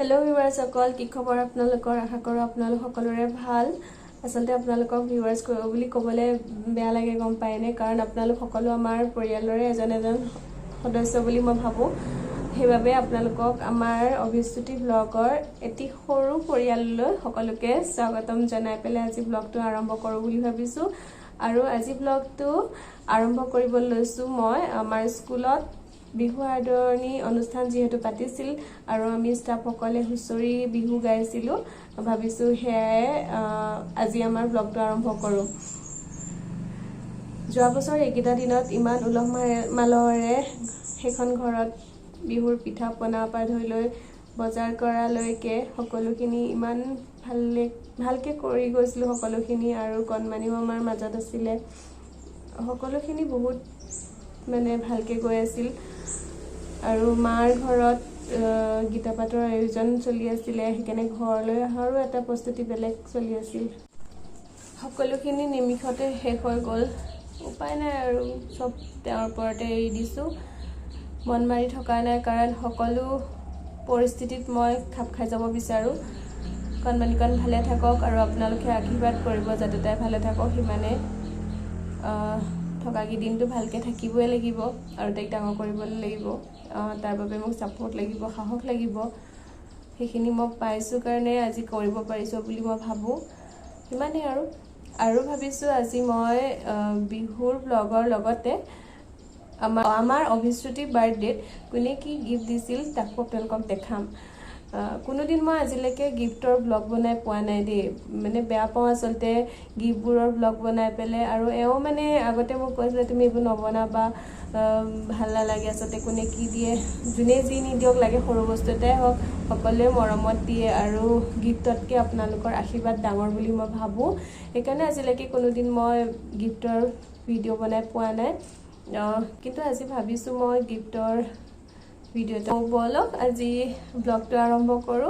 Hello viewers সকল কি খবৰ আপোনালোকৰ আশা কৰো আপোনালোক সকলোৰে ভাল আসলতে আপোনালোকক ভিউয়াৰ্স বুলি ক'বলে বেয়া লাগে গম পায়নে কাৰণ আপোনালোক সকলো আমাৰ পৰিয়ালৰে এজন সদস্য বুলি মই ভাবো সেইবাবে আপোনালোকক আমাৰ অভিস্তুতি ব্লগৰ এটি সৰু পৰিয়াললৈ সকলোকে স্বাগতম জনাই পেলাই আজি ব্লগটো আৰম্ভ কৰো বুলি ভাবিছো আৰু আজি ব্লগটো আৰম্ভ কৰিবলৈ লৈছো মই আমাৰ স্কুলত বিহু আদৰণি অনুষ্ঠান যেহেতু পাতিছিল আৰু আমি ষ্টাফ সকলে হুঁচৰি বিহু গাইছিলো ভাবিছো হে আজি আমাৰ ব্লগটো আৰম্ভ কৰো যোৱা বছৰ এইকেইটা দিনত ইমান উলহ মালহেৰে হেখন ঘৰত বিহুৰ পিঠা পনা পা ধৰি লৈ বজাৰ কৰা লৈকে সকলোখিনি ইমান ভালকে কৰি গৈছিল সকলোখিনি আৰু কণমানিও আমাৰ মাজত আছিল সকলোখিনি বহুত মানে ভালকে গৈ আছিল আৰু মাৰ ঘৰত গীতা পাতৰ আয়োজন চলি আছিল হেকেনে ঘৰলৈ আহাৰো এটা প্ৰস্তুতি বেলেগ চলি আছিল সকলোখিনি নিমিখতে শেষ হৈ গল উপায় নাই আৰু সব তেওঁৰ ওপৰতে এৰি দিছো মন মাৰি থকা নাই কাৰণ সকলো পৰিস্থিতিত মই খাপ খাই যাব বিচাৰো কণমানিকণ ভালে থাকক আৰু আপোনালোকে আশীৰ্বাদ কৰিব যাতে তাই ভালে থাকক হিমানে থকাকি দিনটো ভালকে থাকিবই লাগিব আৰু তাইক ডাঙৰ কৰিবলৈ লাগিব তাৰ বাবে মোক সাপোৰ্ট লাগিব সাহস লাগিব হেখিনি মই পাইছো কাৰণে আজি কৰিব পাৰিছো বুলি মই ভাবো হিমানে আৰু ভাবিছো আজি মই বিহুৰ ব্লগৰ লগতে আমাৰ অভিস্তুতি বাৰ্থডেত কোনে কি গিফট দিছিল তাকো আপোনালোকক দেখাম কোনোদিন মই আজিলৈকে গিফটৰ ব্লগ বনাই পোৱা নাই দে মানে বেয়া পাওঁ আসলতে গিফটবোৰৰ ব্লগ বনাই পেলে আৰু এও মানে আগতে মোক কৈছিল তুমি এইবোৰ নবনাবা ভাল নালাগে আসলতে কোনে কি দিয়ে জুনে যি নিদিয়ক লাগে সৰু বস্তু এটাই হওক সকলোৱে মৰমত দিয়ে আৰু গিফটতকে আপোনালোকৰ আশীৰ্বাদ ডাঙৰ বুলি মই ভাবো সেইকাৰণে আজিলৈকে কোনোদিন মই গিফটৰ ভিডিঅ' বনাই পোৱা নাই কিন্তু আজি ভাবিছো মই গিফটৰ ভিডিও এটা বলক আজি ব্লগটো আৰম্ভ কৰো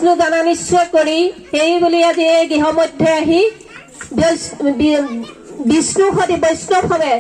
বিষ্ণু জানা নিশ্চয় কৰি সেই বুলি আজি এই গৃহ মধ্যে আহি বিষ্ণু সতি বৈষ্ণৱভাৱে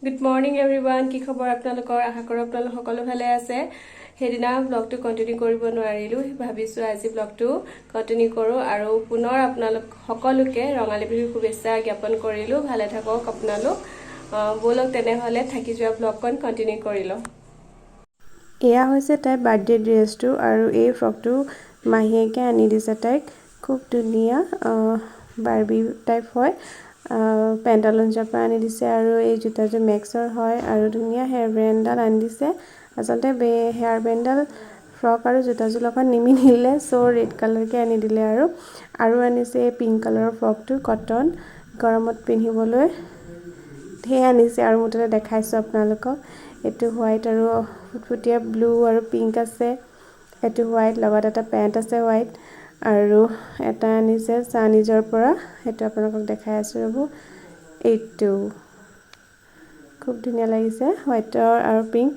গুড মৰ্ণিং এভৰিৱান, কি খবৰ আপোনালোকৰ? আশা কৰোঁ আপোনালোক সকলো ভালে আছে। সেইদিনা ব্লগটো কণ্টিনিউ কৰিব নোৱাৰিলোঁ, ভাবিছোঁ আজি ব্লগটো কণ্টিনিউ কৰোঁ আৰু পুনৰ আপোনালোক সকলোকে ৰঙালী বিহুৰ শুভেচ্ছা জ্ঞাপন কৰিলোঁ। ভালে থাকক আপোনালোক। ব'লক তেনেহ'লে থাকি যোৱা ব্লগখন কণ্টিনিউ কৰি লওঁ। এয়া হৈছে তাইৰ বাৰ্থডে ড্ৰেছটো আৰু এই ফ্ৰকটো মাহীয়েকে আনি দিছে তাইক। খুব ধুনীয়া বাৰ্বি টাইপ হয়। পেণ্টালুনজৰ পৰা আনি দিছে আৰু এই জোতাযোৰ মেক্সৰ হয় আৰু ধুনীয়া হেয়াৰ বেণ্ডডাল আনি দিছে। আচলতে হেয়াৰ বেণ্ডডাল ফ্ৰক আৰু জোতাযোৰ লগত নিমিলিলে, চ' ৰেড কালাৰকৈ আনি দিলে আৰু আনিছে এই পিংক কালাৰৰ ফ্ৰকটো, কটন, গৰমত পিন্ধিবলৈ ধেৰ আনিছে আৰু মুঠতে দেখাইছোঁ আপোনালোকক। এইটো হোৱাইট আৰু ফুটফুটীয়া ব্লু আৰু পিংক আছে, এইটো হোৱাইট, লগত এটা পেণ্ট আছে হোৱাইট আৰু এটা আনিছে চানিজৰ পৰা, সেইটো আপোনালোকক দেখাই আছোঁ ৰ'ব। এইটো খুব ধুনীয়া লাগিছে, হোৱাইটৰ আৰু পিংক,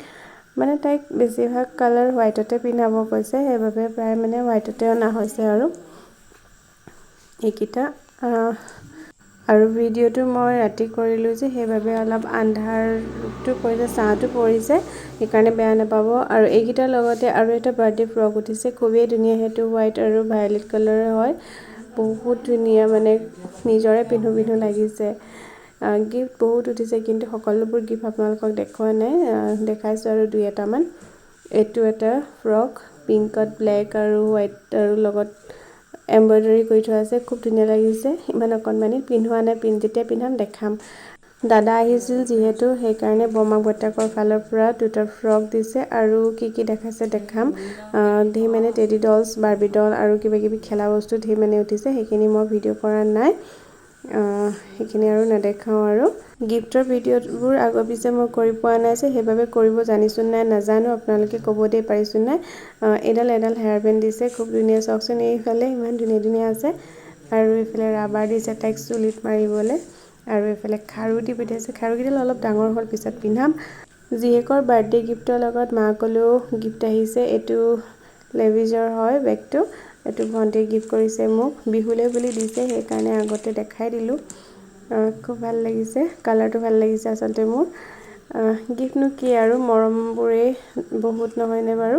মানে তাইক বেছিভাগ কালাৰ হোৱাইটতে পিন্ধাব কৈছে, সেইবাবে প্ৰায় মানে হোৱাইটতে অনা হৈছে আৰু এইকেইটা। আৰু ভিডিঅ'টো মই ৰাতি কৰিলোঁ যে সেইবাবে অলপ আন্ধাৰটো পৰিছে, ছাঁটো পৰিছে, সেইকাৰণে বেয়া নাপাব। আৰু এইকেইটাৰ লগতে আৰু এটা বাৰ্থডে ফ্ৰক উঠিছে, খুবেই ধুনীয়া, সেইটো হোৱাইট আৰু ভায়লেট কালাৰৰ হয়, বহুত ধুনীয়া, মানে নিজৰে পিন্ধো পিন্ধো লাগিছে। গিফ্ট বহুত উঠিছে কিন্তু সকলোবোৰ গিফ্ট আপোনালোকক দেখুওৱা নাই, দেখাইছোঁ আৰু দুই এটামান। এইটো এটা ফ্ৰক পিংকত ব্লেক আৰু হোৱাইট আৰু লগত এম্ব্ৰইডাৰী কৰি থোৱা আছে, খুব ধুনীয়া লাগিছে। ইমান অকণমানি, পিন্ধোৱা নাই, যেতিয়া পিন্ধাম দেখাম। দাদা আহিছিল যিহেতু সেইকাৰণে বৰমাক বৰ্তাকৰ ফালৰ পৰা দুটা ফ্ৰক দিছে আৰু কি কি দেখাইছে দেখাম। ধেৰ মানে টেডি ডলছ, বাৰ্বি ডল আৰু কিবা কিবি খেলা বস্তু ধেৰ মানে উঠিছে, সেইখিনি মই ভিডিঅ' কৰা নাই, সেইখিনি আৰু নেদেখাওঁ। আৰু গিফ্টৰ ভিডিঅ'বোৰ আগৰ পিছে মই কৰি পোৱা নাই যে সেইবাবে কৰিব জানিছোঁ নাই নাজানো, আপোনালোকে ক'ব দেই পাৰিছোঁ নাই। এডাল হেয়াৰ বেণ্ড দিছে, খুব ধুনীয়া, চাওকচোন এইফালে ইমান ধুনীয়া ধুনীয়া আছে আৰু এইফালে ৰাবাৰ দিছে তাইক চুলিত মাৰিবলৈ আৰু এইফালে খাৰু দি পঠিয়াইছে, খাৰুকেইডাল অলপ ডাঙৰ হ'ল, পিছত পিন্ধাম। জীয়েকৰ বাৰ্থডে গিফ্টৰ লগত মাকলৈও গিফ্ট আহিছে, এইটো লেভিজৰ হয় বেগটো, এইটো ভণ্টিয়ে গিফ্ট কৰিছে মোক, বিহুলৈ বুলি দিছে, সেইকাৰণে আগতে দেখাই দিলোঁ। খুব ভাল লাগিছে, কালাৰটো ভাল লাগিছে আচলতে মোৰ। গিফ্টনো কি আৰু, মৰমবোৰেই বহুত নহয়নে বাৰু।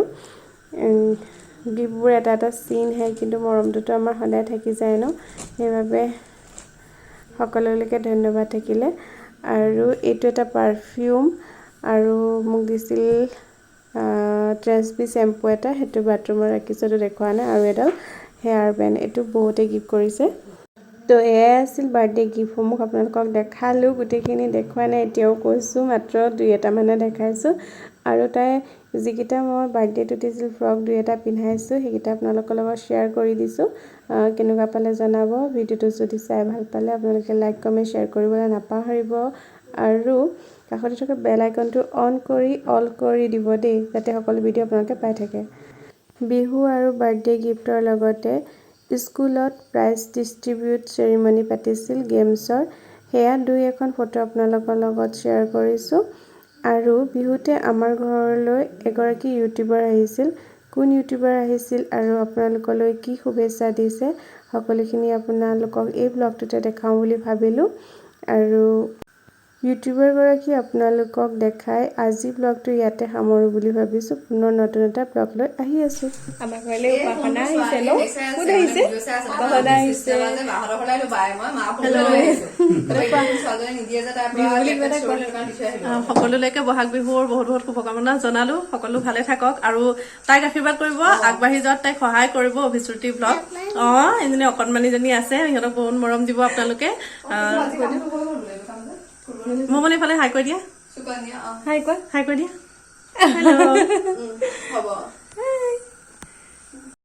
গিফ্টবোৰ এটা এটা চিনহে, কিন্তু মৰমটোতো আমাৰ সদায় থাকি যায় ন, সেইবাবে সকলোলৈকে ধন্যবাদ থাকিলে। আৰু এইটো এটা পাৰফিউম আৰু মোক দিছিল ট্ৰেন্সবি শ্বেম্পু এটা, সেইটো বাথৰুমত ৰাখিছোঁ, এইটো দেখুওৱা নাই। আৰু এডাল হেয়াৰ বেণ্ড, এইটো বহুতেই গিফ্ট কৰিছে। তো এয়াই আছিল বাৰ্থডে গিফ্টসমূহ, আপোনালোকক দেখালোঁ, গোটেইখিনি দেখুওৱা নাই, এতিয়াও কৈছোঁ, মাত্ৰ দুই এটামানে দেখাইছোঁ। আৰু তাই যিকেইটা মই বাৰ্থডেত উঠিছিল ফ্ৰক দুই এটা পিন্ধাইছোঁ, সেইকেইটা আপোনালোকৰ লগত শ্বেয়াৰ কৰি দিছোঁ। কেনেকুৱা পালে জনাব। ভিডিঅ'টো যদি চাই ভাল পালে আপোনালোকে লাইক কমেণ্ট শ্বেয়াৰ কৰিবলৈ নাপাহৰিব আৰু কাষতে থকা বেল আইকনটো অন কৰি অল কৰি দিব দেই, যাতে সকলো ভিডিঅ' আপোনালোকে পাই থাকে। বিহু আৰু বাৰ্থডে গিফ্টৰ লগতে স্কুলত প্ৰাইজ ডিষ্ট্ৰিবিউট চেৰিমনি পাতিছিল গেমছৰ, সেয়া 2-1 ফটো আপোনালোকৰ লগত শ্বেয়াৰ কৰিছোঁ। আৰু বিহুতে আমাৰ ঘৰলৈ এগৰাকী ইউটিউবাৰ আহিছিল। কোন ইউটিউবাৰ আহিছিল আৰু আপোনালোকলৈ কি শুভেচ্ছা দিছে সকলোখিনি আপোনালোকক এই ব্লগটোতে দেখাওঁ বুলি ভাবিলোঁ। আৰু ইউটিউবাৰগৰাকী আপোনালোকক দেখাই আজি ব্লগটো ইয়াতে সামৰোঁ বুলি ভাবিছোঁ। পুনৰ নতুন এটা ব্লগ লৈ আহি আছোঁ। আমাৰ ঘৰলৈ উপাসনা আহিছে ন? কোন আহিছে? উপাসনা আহিছে। সকলোলৈকে বহাগ বিহুৰ বহুত বহুত শুভকামনা জনালো। সকলো ভালে থাকক আৰু তাইক আশীৰ্বাদ কৰিব, আগবাঢ়ি যোৱাত তাইক সহায় কৰিব। অভিশ্ৰুতি ব্লগ এজনী অকণমানিজনী আছে, সিহঁতক বহুত মৰম দিব আপোনালোকে। মোৰ মানে ইফালে হাই কৈ দিয়া, হাই কৈ দিয়া। হেল্ল'